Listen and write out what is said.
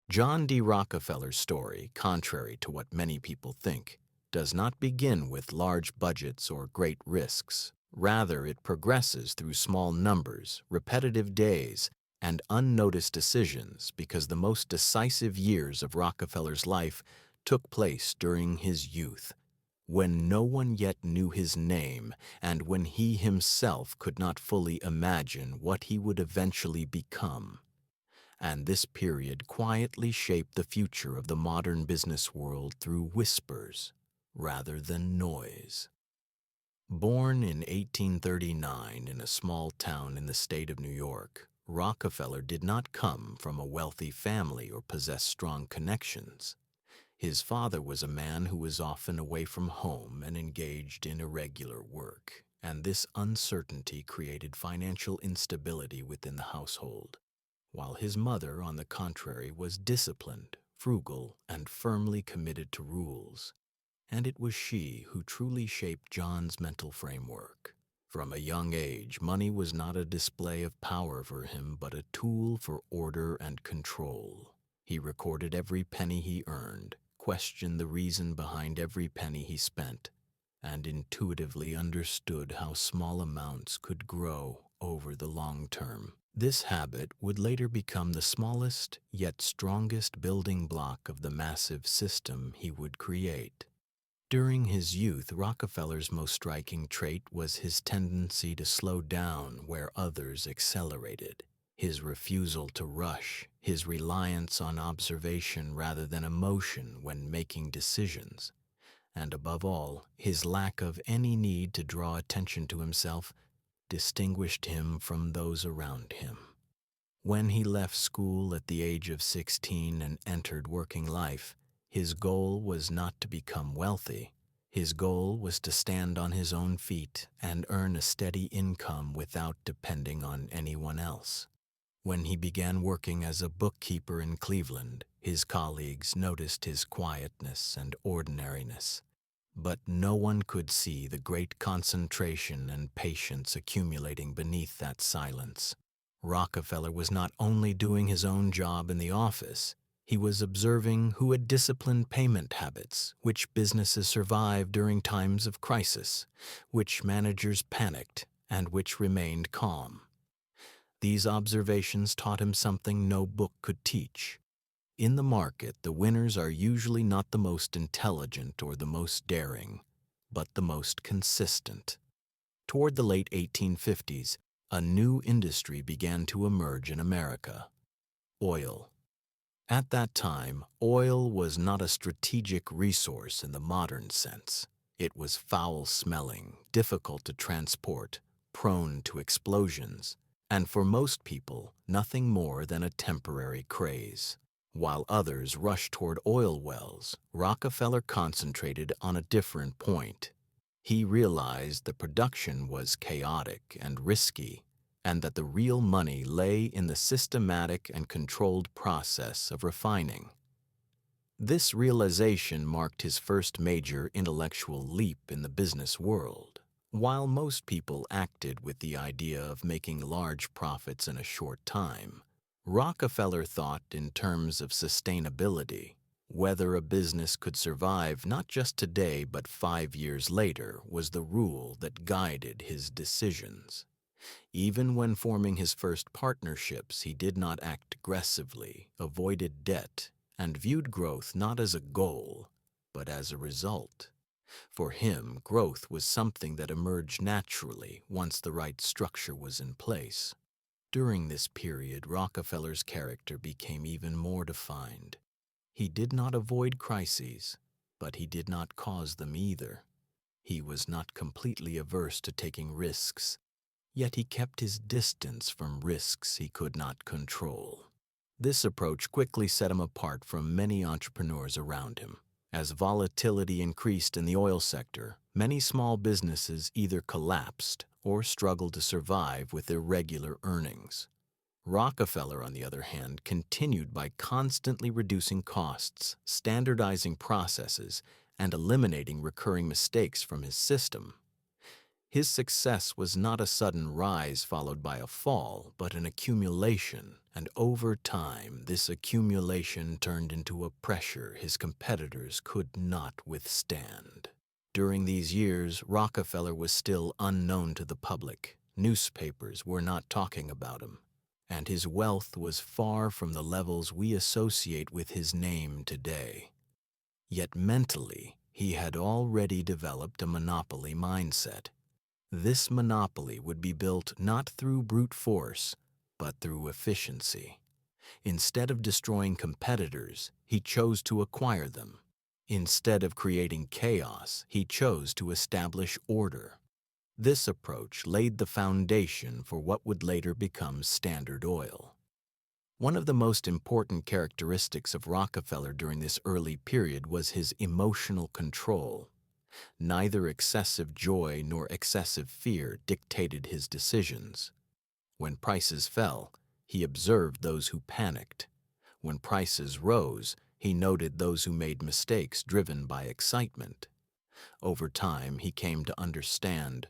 John D. Rockefeller's story, contrary to what many people think, does not begin with large budgets or great risks. Rather, it progresses through small numbers, repetitive days, and unnoticed decisions because the most decisive years of Rockefeller's life took place during his youth, when no one yet knew his name and when he himself could not fully imagine what he would eventually become. And this period quietly shaped the future of the modern business world through whispers rather than noise. Born in 1839 in a small town in the state of New York, Rockefeller did not come from a wealthy family or possess strong connections. His father was a man who was often away from home and engaged in irregular work, and this uncertainty created financial instability within the household, while his mother, on the contrary, was disciplined, frugal, and firmly committed to rules. And it was she who truly shaped John's mental framework. From a young age, money was not a display of power for him, but a tool for order and control. He recorded every penny he earned, questioned the reason behind every penny he spent, and intuitively understood how small amounts could grow over the long term. This habit would later become the smallest yet strongest building block of the massive system he would create. During his youth, Rockefeller's most striking trait was his tendency to slow down where others accelerated, his refusal to rush, his reliance on observation rather than emotion when making decisions, and above all, his lack of any need to draw attention to himself distinguished him from those around him. When he left school at the age of 16 and entered working life, his goal was not to become wealthy. His goal was to stand on his own feet and earn a steady income without depending on anyone else. When he began working as a bookkeeper in Cleveland, his colleagues noticed his quietness and ordinariness. But no one could see the great concentration and patience accumulating beneath that silence. Rockefeller was not only doing his own job in the office, he was observing who had disciplined payment habits, which businesses survived during times of crisis, which managers panicked, and which remained calm. These observations taught him something no book could teach. In the market, the winners are usually not the most intelligent or the most daring, but the most consistent. Toward the late 1850s, a new industry began to emerge in America: oil. At that time, oil was not a strategic resource in the modern sense. It was foul-smelling, difficult to transport, prone to explosions, and for most people, nothing more than a temporary craze. While others rushed toward oil wells, Rockefeller concentrated on a different point. He realized the production was chaotic and risky, and that the real money lay in the systematic and controlled process of refining. This realization marked his first major intellectual leap in the business world. While most people acted with the idea of making large profits in a short time, Rockefeller thought in terms of sustainability. Whether a business could survive not just today but 5 years later was the rule that guided his decisions. Even when forming his first partnerships, he did not act aggressively, avoided debt, and viewed growth not as a goal, but as a result. For him, growth was something that emerged naturally once the right structure was in place. During this period, Rockefeller's character became even more defined. He did not avoid crises, but he did not cause them either. He was not completely averse to taking risks, yet he kept his distance from risks he could not control. This approach quickly set him apart from many entrepreneurs around him. As volatility increased in the oil sector, many small businesses either collapsed or struggled to survive with irregular earnings. Rockefeller, on the other hand, continued by constantly reducing costs, standardizing processes, and eliminating recurring mistakes from his system. His success was not a sudden rise followed by a fall, but an accumulation, And over time, this accumulation turned into a pressure his competitors could not withstand. During these years, Rockefeller was still unknown to the public. Newspapers were not talking about him, and his wealth was far from the levels we associate with his name today. Yet mentally, he had already developed a monopoly mindset. This monopoly would be built not through brute force, but through efficiency. Instead of destroying competitors, he chose to acquire them. Instead of creating chaos, he chose to establish order. This approach laid the foundation for what would later become Standard Oil. One of the most important characteristics of Rockefeller during this early period was his emotional control. Neither excessive joy nor excessive fear dictated his decisions. When prices fell, he observed those who panicked. When prices rose, he noted those who made mistakes driven by excitement. Over time, he came to understand